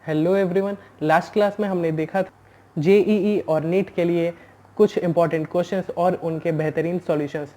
Hello everyone. Last class में हमने देखा था जेईई और नीट के लिए कुछ इंपॉर्टेंट क्वेश्चंस और उनके बेहतरीन सॉल्यूशंस,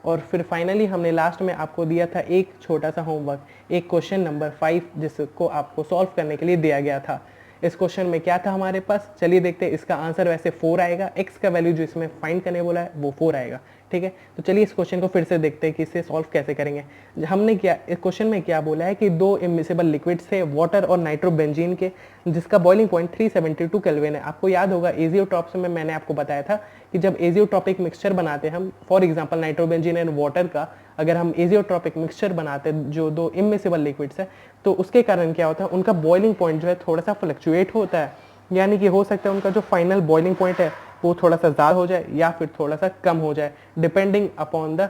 और फिर फाइनली हमने लास्ट में आपको दिया था एक छोटा सा होमवर्क, एक क्वेश्चन नंबर 5 जिसको आपको सॉल्व करने के लिए दिया गया था। इस क्वेश्चन में क्या था हमारे पास, चलिए देखते हैं। इसका आंसर वैसे 4 आएगा, एक्स का वैल्यू जो इसमें फाइंड करने बोला है वो 4 आएगा। ठीक है, तो चलिए इस क्वेश्चन को फिर से देखते हैं कि इसे सॉल्व कैसे करेंगे। हमने क्या इस क्वेश्चन में क्या बोला है कि दो इमिसिबल लिक्विड्स थे, वाटर और नाइट्रोबेंजीन के, जिसका बॉइलिंग पॉइंट 372 केल्विन है। आपको याद होगा एजियोट्रॉप्स में मैंने आपको बताया था कि जब एजियोट्रॉपिक मिक्सचर बनाते हैं हम, for example nitrobenzene and water का, अगर हम एजियोट्रॉपिक मिक्सचर बनाते हैं जो दो इमिसिबल लिक्विड्स है, तो उसके कारण क्या होता है, उनका बॉइलिंग पॉइंट जो है थोड़ा सा फ्लक्चुएट होता है। यानी कि हो सकता है उनका जो फाइनल बॉइलिंग पॉइंट है वो थोड़ा सा ज़्यादा हो जाए या फिर थोड़ा सा कम हो जाए, depending upon the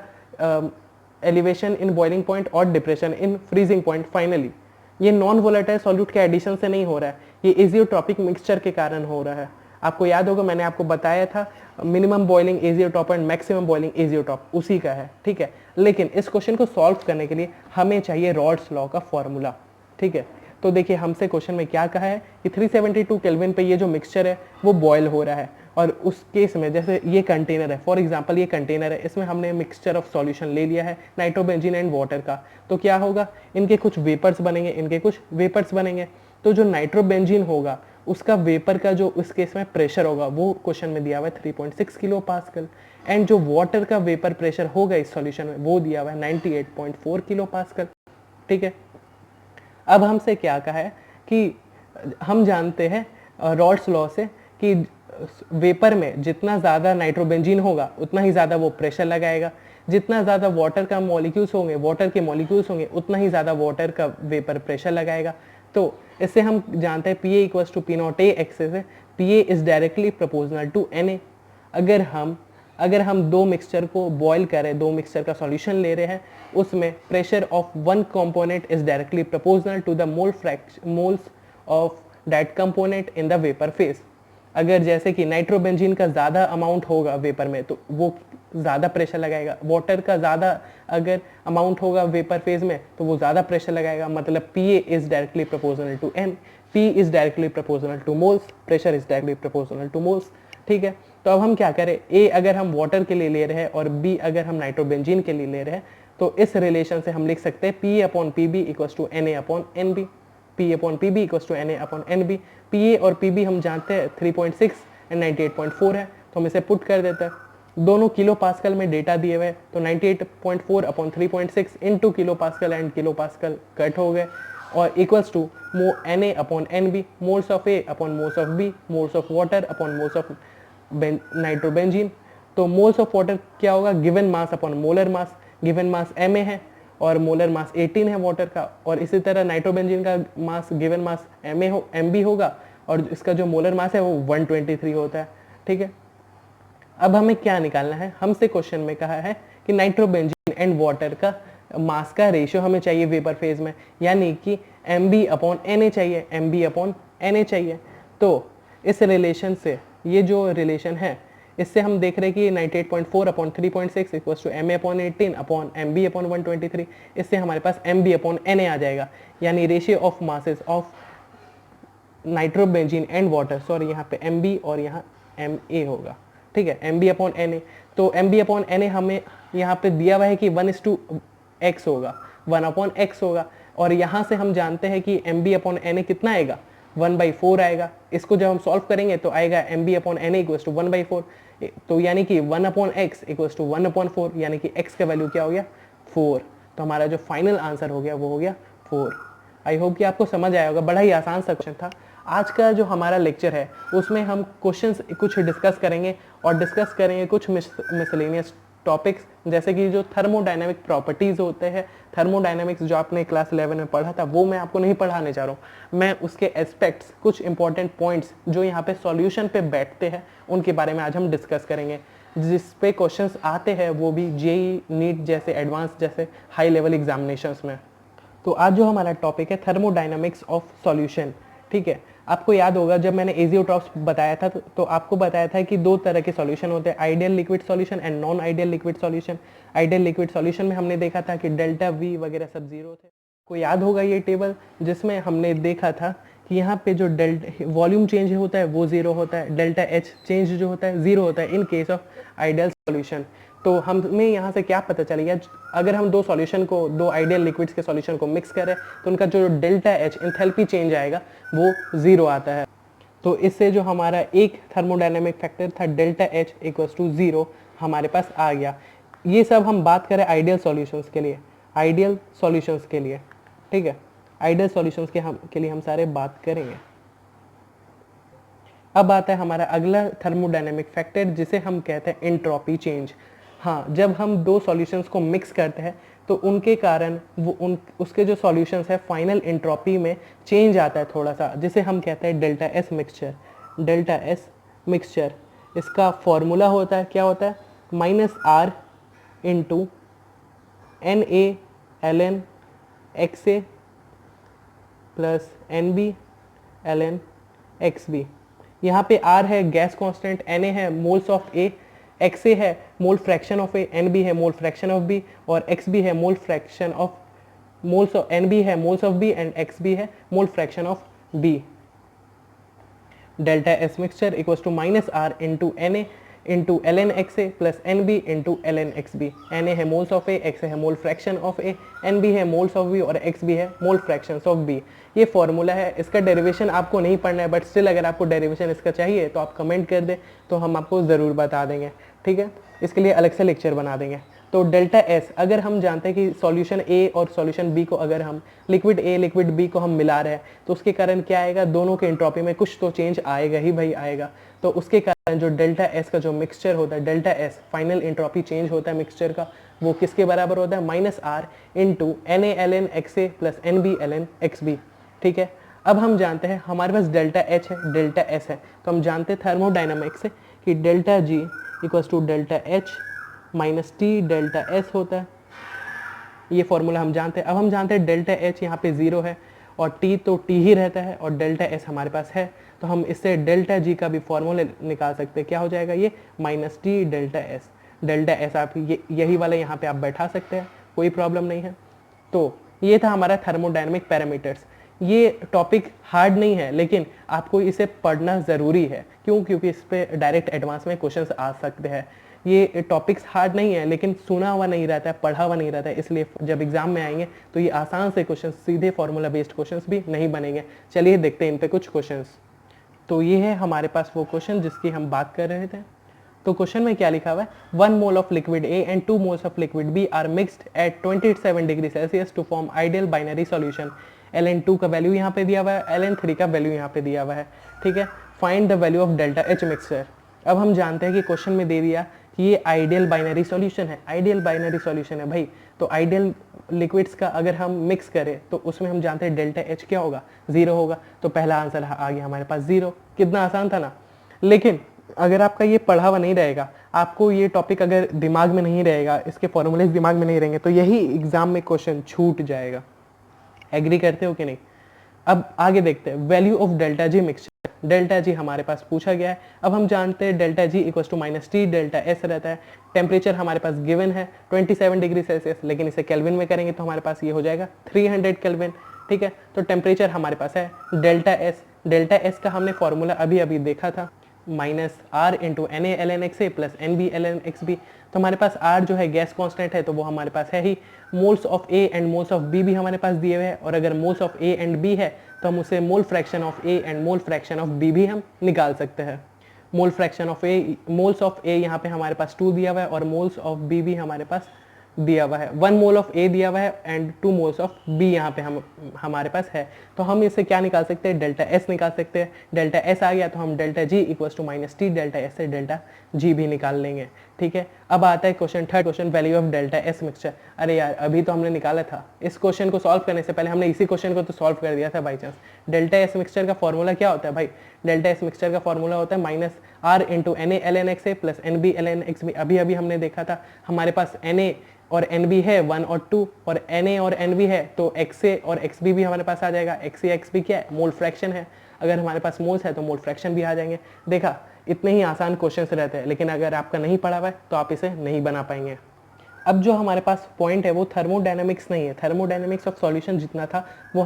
elevation in boiling point और depression in freezing point. Finally ये नॉन वोलेटाइल सॉल्यूट के एडिशन से नहीं हो रहा है, ये एजियोट्रॉपिक मिक्सचर के कारण हो रहा है। आपको याद होगा मैंने आपको बताया था minimum boiling azeotrope and maximum boiling azeotrope उसी का है। ठीक है, लेकिन इस क्वेश्चन को सॉल्व करने के लिए हमें चाहिए रॉड्स लॉ का फॉर्मूला। ठीक है, तो देखिए हमसे क्वेश्चन में क्या कहा है कि 372 केल्विन पे ये जो मिक्सचर है वो बॉयल हो रहा है, और उस केस में जैसे ये कंटेनर है, फॉर एग्जांपल ये कंटेनर है, इसमें हमने मिक्सचर ऑफ सॉल्यूशन ले लिया है नाइट्रोबेंजीन एंड वाटर का, तो क्या होगा, इनके कुछ वेपर्स बनेंगे, इनके कुछ वेपर्स बनेंगे। तो जो नाइट्रोबेंजीन होगा उसका वेपर का जो उस केस में प्रेशर होगा वो क्वेश्चन में दिया हुआ है 3.6 किलो पास्कल, एंड जो वाटर का वेपर प्रेशर होगा इस सॉल्यूशन में वो दिया हुआ है 98.4 किलो पास्कल। ठीक है, अब हमसे क्या कहा है कि हम जानते हैं रॉड्स लॉ से कि वेपर में जितना ज़्यादा नाइट्रोबेंजीन होगा उतना ही ज़्यादा वो प्रेशर लगाएगा, जितना ज़्यादा वाटर का मॉलिक्यूल्स होंगे, वाटर के मॉलिक्यूल्स होंगे, उतना ही ज़्यादा वाटर का वेपर प्रेशर लगाएगा। तो इससे हम जानते हैं PA equals to P0 A excess है, PA is directly proportional to NA। अगर हम दो मिक्सचर को बॉयल करें, दो मिक्सचर का सॉल्यूशन ले रहे हैं, उसमें pressure of one component is directly proportional to the moles of that component in the vapour phase. अगर जैसे कि नाइट्रोबेंजीन का ज़्यादा अमाउंट होगा वेपर में तो वो ज़्यादा प्रेशर लगाएगा, वाटर का ज़्यादा अगर अमाउंट होगा वेपर फेज में तो वो ज़्यादा प्रेशर लगाएगा, मतलब PA is directly proportional to M, P is directly proportional to moles, pressure is directly proportional to moles. ठीक है, तो अब हम क्या करें, A अगर हम वाटर के लिए ले रहे हैं और B अगर हम नाइट्रोबेंजीन के लिए ले रहे हैं, तो इस रिलेशन से हम लिख सकते हैं PA upon PB equals to NA upon NB, P upon PB equals to NA upon NB। PA और PB हम जानते हैं 3.6 एंड 98.4 है, तो हम इसे पुट कर देते हैं। दोनों किलो पास्कल में डेटा दिए हुए, तो 98.4 upon 3.6 into kilo pascal and kilo pascal cut हो गए, और equals to NA upon NB, moles of A upon moles of B, moles of water upon moles of nitrobenzene. तो मोल्स ऑफ वाटर क्या होगा, given mass upon molar mass, given mass Ma है और molar mass 18 है water का, और इसी तरह नाइट्रोबेंजीन का मास गिवन मास MB होगा और इसका जो मोलर मास है वो 123 होता है। ठीक है, अब हमें क्या निकालना है, हमसे क्वेश्चन में कहा है कि नाइट्रोबेंजीन एंड वाटर का मास का रेशियो हमें चाहिए वेपर फेज में, यानी कि MB अपॉन NA चाहिए, MB अपॉन NA चाहिए। तो इस रिलेशन से, ये जो रिलेशन है इससे हम देख रहे हैं कि 98.4 upon 3.6 equals to MA upon 18 upon MB upon 123, इससे हमारे पास MB अपॉन NA आ जाएगा, यानी ratio of masses of nitrobenzene and water, sorry यहाँ पे MB और यहाँ MA होगा। ठीक है, MB अपॉन NA, तो MB अपॉन NA हमें यहाँ पे दिया हुआ है कि 1:x होगा, 1 अपॉन x होगा, और यहाँ से हम जानते हैं कि MB अपॉन NA कितना आएगा, 1/4 आएगा। इसको जब हम सॉल्व करेंगे तो आएगा MB upon NA equals to 1/4, तो यानी कि 1 अपॉन x इक्वल्स टू 1/4, यानी कि x का वैल्यू क्या हो गया, 4। तो हमारा जो फाइनल आंसर हो गया वो हो गया 4। आई होप कि आपको समझ आया होगा, बड़ा ही आसान सा क्वेश्चन था। आज का जो हमारा लेक्चर है उसमें हम क्वेश्चंस कुछ डिस्कस करेंगे, और डिस्कस करेंगे कुछ मिसलेनियस टॉपिक्स, जैसे कि जो थर्मोडायनामिक प्रॉपर्टीज़ होते हैं, थर्मोडायनामिक्स जो आपने क्लास 11 में पढ़ा था वो मैं आपको नहीं पढ़ाने जा रहा हूँ। मैं उसके एस्पेक्ट्स, कुछ इंपॉर्टेंट पॉइंट्स जो यहाँ पे सॉल्यूशन पे बैठते हैं उनके बारे में आज हम डिस्कस करेंगे, जिस पे क्वेश्चंस आते हैं वो भी जेई, नीट जैसे एडवांस जैसे हाई लेवल एग्जामिनेशंस में। तो आज जो हमारा टॉपिक है थर्मोडायनामिक्स ऑफ सॉल्यूशन। ठीक है, आपको याद होगा जब मैंने एजियोट्रॉप्स बताया था तो आपको बताया था कि दो तरह के सॉल्यूशन होते हैं, ideal liquid solution and non ideal liquid solution. Ideal liquid solution में हमने देखा था कि डेल्टा V वगैरह सब जीरो थे। को याद होगा ये टेबल जिसमें हमने देखा था कि यहाँ पे जो वॉल्यूम चेंज होता है वो ज़ीरो होता है, डेल्टा एच चेंज जो होता है ज़ीरो होता है in case of ideal solution. तो हमें यहाँ से क्या पता चलेगा, अगर हम दो सॉल्यूशन को, दो आइडियल लिक्विड्स के सॉल्यूशन को मिक्स करें तो उनका जो डेल्टा एच एंथैल्पी चेंज आएगा वो ज़ीरो आता है। तो इससे जो हमारा एक थर्मोडायनेमिक फैक्टर था delta H equals to zero हमारे पास आ गया। ये सब हम बात करें आइडियल सॉल्यूशंस के लिए, आइडियल सॉल्यूशंस के लिए, ठीक है, आइडियल सॉल्यूशंस के लिए हम सारे बात करेंगे। अब आता है हमारा अगला थर्मोडायनेमिक फैक्टर जिसे हम कहते हैं एंट्रोपी चेंज। हाँ, जब हम दो सॉल्यूशंस को मिक्स करते हैं तो उनके कारण वो उसके जो सॉल्यूशंस है फाइनल एंट्रोपी में चेंज आता है थोड़ा सा, जिसे हम कहते हैं delta S mixture. Delta S mixture, इसका फॉर्मूला होता है, क्या होता है, minus R into N A L N X A plus N B L N X B. यहाँ पे R है गैस कांस्टेंट, Na है मोल्स ऑफ A, XA है mole fraction of A, NB है मोल फ्रैक्शन ऑफ B और XB है mole fraction of moles of NB है moles of B and XB है mole fraction of B। Delta S mixture equals to minus R into Na into L N X A plus N B into L N X B. Na है moles of A, XA है mole fraction of A, NB है moles of B और XB है mole fraction of B। ये formula है, इसका derivation आपको नहीं पढ़ना है, बट स्टिल अगर आपको डेरिवेशन इसका चाहिए तो आप कमेंट कर दें तो हम आपको ज़रूर बता देंगे, ठीक है, इसके लिए अलग से लेक्चर बना देंगे। तो डेल्टा एस, अगर हम जानते हैं कि सॉल्यूशन ए और सॉल्यूशन बी को, अगर हम लिक्विड ए लिक्विड बी को हम मिला रहे हैं तो उसके कारण क्या आएगा, दोनों के एंट्रोपी में कुछ तो चेंज आएगा ही भाई आएगा। तो उसके कारण जो डेल्टा एस का जो मिक्सचर होता है, delta S final entropy change होता है मिक्सचर का, वो किसके बराबर होता है, minus R into N A L N X A plus N B L N X B, ठीक है। अब हम जानते हैं हमारे पास डेल्टा एच है, डेल्टा एस है, तो हम जानते हैं थर्मोडायनामिक्स से कि delta G equals to delta H minus T delta S होता है। ये फॉर्मूला हम जानते हैं। अब हम जानते हैं डेल्टा एच यहाँ पे ज़ीरो है और टी तो टी ही रहता है और डेल्टा एस हमारे पास है, तो हम इससे डेल्टा जी का भी फॉर्मूला निकाल सकते हैं। क्या हो जाएगा ये, minus T delta S. Delta S आप यही वाला यहाँ पे आप बैठा सकते हैं, कोई प्रॉब्लम नहीं है। तो ये था हमारा थर्मोडायनेमिक पैरामीटर्स। ये टॉपिक हार्ड नहीं है लेकिन आपको इसे पढ़ना ज़रूरी है, क्यों, क्योंकि इस पर डायरेक्ट एडवांस में क्वेश्चंस आ सकते हैं। ये टॉपिक्स हार्ड नहीं है लेकिन सुना हुआ नहीं रहता है, पढ़ा हुआ नहीं रहता है, इसलिए जब एग्जाम में आएंगे तो ये आसान से क्वेश्चन, सीधे फॉर्मूला बेस्ड क्वेश्चंस भी नहीं बनेंगे। चलिए देखते हैं इन पे कुछ क्वेश्चंस। तो ये है हमारे पास वो क्वेश्चन जिसकी हम बात कर रहे थे। तो क्वेश्चन में क्या लिखा हुआ है, 1 mole of liquid A and 2 moles of liquid B are mixed at 27 degree Celsius to form ideal binary solution. Ln2 का वैल्यू यहाँ पे दिया हुआ है, Ln3 का वैल्यू यहाँ पे दिया हुआ है, ठीक है। Find the value of delta H mixture. अब हम जानते हैं कि क्वेश्चन में दे दिया कि ये आइडियल बाइनरी सॉल्यूशन है, आइडियल बाइनरी सॉल्यूशन है भाई। तो आइडियल लिक्विड्स का अगर हम मिक्स करें तो उसमें हम जानते हैं डेल्टा एच क्या होगा, ज़ीरो होगा। तो पहला आंसर आ गया हमारे पास ज़ीरो। कितना आसान था ना। लेकिन अगर आपका ये पढ़ा हुआ नहीं रहेगा, आपको ये टॉपिक अगर दिमाग में नहीं रहेगा, इसके फॉर्मूलेज दिमाग में नहीं रहेंगे, तो यही एग्जाम में क्वेश्चन छूट जाएगा। एग्री करते हो कि नहीं। अब आगे देखते हैं value of delta G mixture. Delta G हमारे पास पूछा गया है। अब हम जानते हैं delta G equals to minus T delta S रहता है। टेम्परेचर हमारे पास गिवन है 27 डिग्री सेल्सियस, लेकिन इसे केल्विन में करेंगे तो हमारे पास ये हो जाएगा 300 केल्विन, ठीक है। तो टेम्परेचर हमारे पास है डेल्टा एस। डेल्टा एस का हमने फॉर्मूला अभी अभी देखा था, minus R into N A L N X A plus N B L N X B. तो हमारे पास आर जो है गैस कांस्टेंट है, तो वो हमारे पास है ही। Moles of A and moles of B भी हमारे पास दिए हुए हैं, और अगर moles of A and B है तो हम उसे mole fraction of A and mole fraction of B भी हम निकाल सकते हैं। Mole fraction of A, moles of A यहाँ पे हमारे पास 2 दिया हुआ है और मोल्स ऑफ बी भी हमारे पास दिया हुआ है। 1 मोल ऑफ ए दिया हुआ है एंड 2 मोल्स ऑफ बी यहाँ पे हमारे पास है। तो हम इससे क्या निकाल सकते हैं, डेल्टा एस निकाल सकते हैं। डेल्टा एस आ गया तो हम delta G equals to minus T delta S से डेल्टा जी भी निकाल लेंगे, ठीक है। अब आता है question, third question, value of delta S mixture. अरे यार अभी तो हमने निकाला था, इस क्वेश्चन को सॉल्व करने से पहले हमने इसी क्वेश्चन को तो सॉल्व कर दिया था by chance. Delta S mixture का फॉर्मूला क्या होता है भाई, डेल्टा एस मिक्सचर का फॉर्मूला होता है minus R into N A L N X A plus N B L N X B. अभी अभी हमने देखा था हमारे पास एन ए और एन बी है 1 और 2, और एन ए और एन बी है तो एक्स ए और एक्स बी भी हमारे पास आ जाएगा। एक्स ए एक्स बी क्या है, मोल फ्रैक्शन है। अगर हमारे पास मोल्स है तो मोल फ्रैक्शन भी आ जाएंगे। देखा, इतने ही आसान क्वेश्चंस रहते हैं, लेकिन अगर आपका नहीं पढ़ा हुआ है तो आप इसे नहीं बना पाएंगे। अब जो हमारे पास पॉइंट है वो थर्मोडायनामिक्स नहीं है, थर्मोडायनामिक्स ऑफ सॉल्यूशन जितना था वो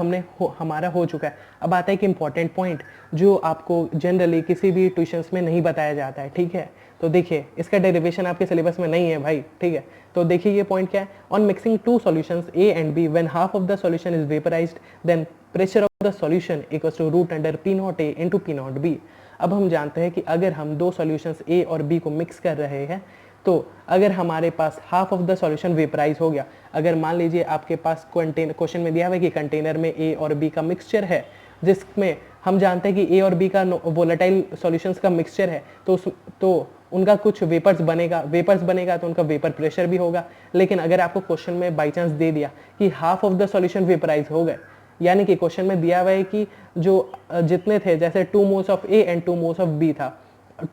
हमारा हो चुका है। अब आता है कि इंपॉर्टेंट पॉइंट जो आपको जनरली किसी भी ट्यूशंस में नहीं बताया जाता है, ठीक है। तो देखिए इसका डेरिवेशन आपके सिलेबस में नहीं है भाई, ठीक है। तो देखिए ये पॉइंट क्या है, on mixing two solutions A and B when half of the solution is vaporized then pressure of the solution equals to root under P naught A into P naught B. अब हम जानते हैं कि अगर हम दो सॉल्यूशंस ए और B को मिक्स कर रहे हैं तो अगर हमारे पास half of the solution vaporize हो गया, अगर मान लीजिए आपके पास क्वेश्चन में दिया हुआ है कि कंटेनर में ए और बी का मिक्सचर है, जिसमें हम जानते हैं कि ए और बी का वोलेटाइल सॉल्यूशंस का मिक्सचर है, तो उनका कुछ वेपर्स बनेगा तो उनका वेपर प्रेशर भी होगा। लेकिन अगर आपको क्वेश्चन में बाई चांस दे दिया कि half of the solution vaporize हो गए, यानी कि क्वेश्चन में दिया हुआ है कि जो जितने थे, जैसे 2 moles of A and 2 moles of B था,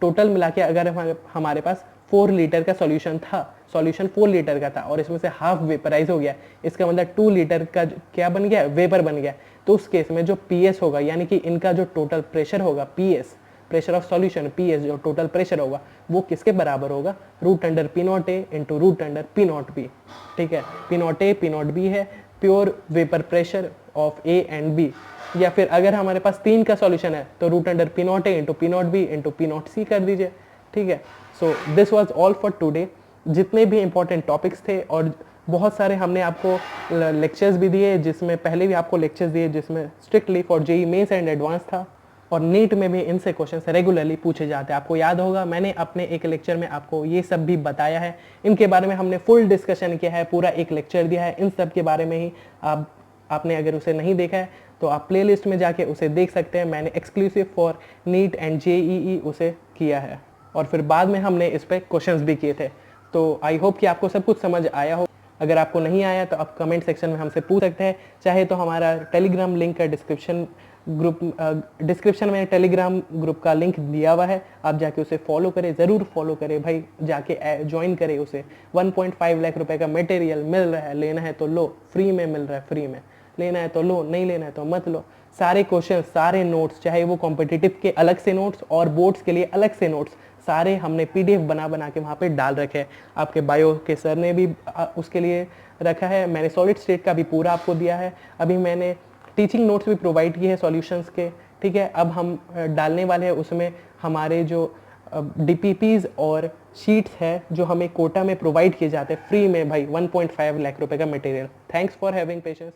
टोटल मिला के अगर हमारे पास 4 लीटर का सॉल्यूशन था, सॉल्यूशन 4 लीटर का था और इसमें से हाफ वेपराइज हो गया, इसका मतलब 2 लीटर का क्या बन गया, वेपर बन गया। तो उस केस में जो पीएस होगा, यानी कि इनका जो टोटल प्रेशर होगा, PS pressure of solution, PS जो टोटल प्रेशर होगा वो किसके बराबर होगा, root under P naught A into root under P naught B, ठीक है। P naught A P naught B है pure vapour pressure of A and B, या फिर अगर हमारे पास 3 का सॉल्यूशन है तो root under P naught A into P naught B into P naught C कर दीजिए, ठीक है। So this was all for today. जितने भी इंपॉर्टेंट टॉपिक्स थे और बहुत सारे हमने आपको लेक्चर्स भी दिए, जिसमें पहले भी आपको लेक्चर्स दिए जिसमें strictly for JEE Mains and advance था, और नीट में भी इनसे क्वेश्चंस रेगुलरली पूछे जाते हैं। आपको याद होगा मैंने अपने एक लेक्चर में आपको ये सब भी बताया है, इनके बारे में हमने फुल डिस्कशन किया है, पूरा एक लेक्चर दिया है इन सब के बारे में ही। आपने अगर उसे नहीं देखा है तो आप प्लेलिस्ट में जाके उसे देख सकते हैं, मैंने exclusive for neat and JEE उसे किया है, और फिर बाद में हमने इस पर क्वेश्चंस भी किए थे। तो आई होप कि आपको सब कुछ समझ आया हो। अगर आपको नहीं आया तो आप कमेंट सेक्शन में हमसे पूछ सकते हैं, चाहे तो हमारा टेलीग्राम लिंक का डिस्क्रिप्शन में टेलीग्राम ग्रुप का लिंक दिया हुआ है, आप जाके उसे फॉलो करें, ज़रूर फॉलो करें भाई, जाके ज्वाइन करें उसे। 1.5 लाख रुपए का मटेरियल मिल रहा है, लेना है तो लो, फ्री में मिल रहा है, फ्री में लेना है तो लो, नहीं लेना है तो मत लो। सारे क्वेश्चन, सारे नोट्स, चाहे वो कॉम्पिटिटिव के अलग से नोट्स और बोर्ड्स के लिए अलग से नोट्स, सारे हमने पीडीएफ बना के वहाँ पे डाल रखे हैं। आपके बायो के सर ने भी उसके लिए रखा है, मैंने सॉलिड स्टेट का भी पूरा आपको दिया है। अभी मैंने टीचिंग नोट्स भी प्रोवाइड किए हैं सॉल्यूशंस के, ठीक है। अब हम डालने वाले हैं उसमें हमारे जो डीपीपीज और शीट्स है जो हमें कोटा में प्रोवाइड किए जाते हैं फ्री में भाई, 1.5 लाख रुपए का material. Thanks for having patience.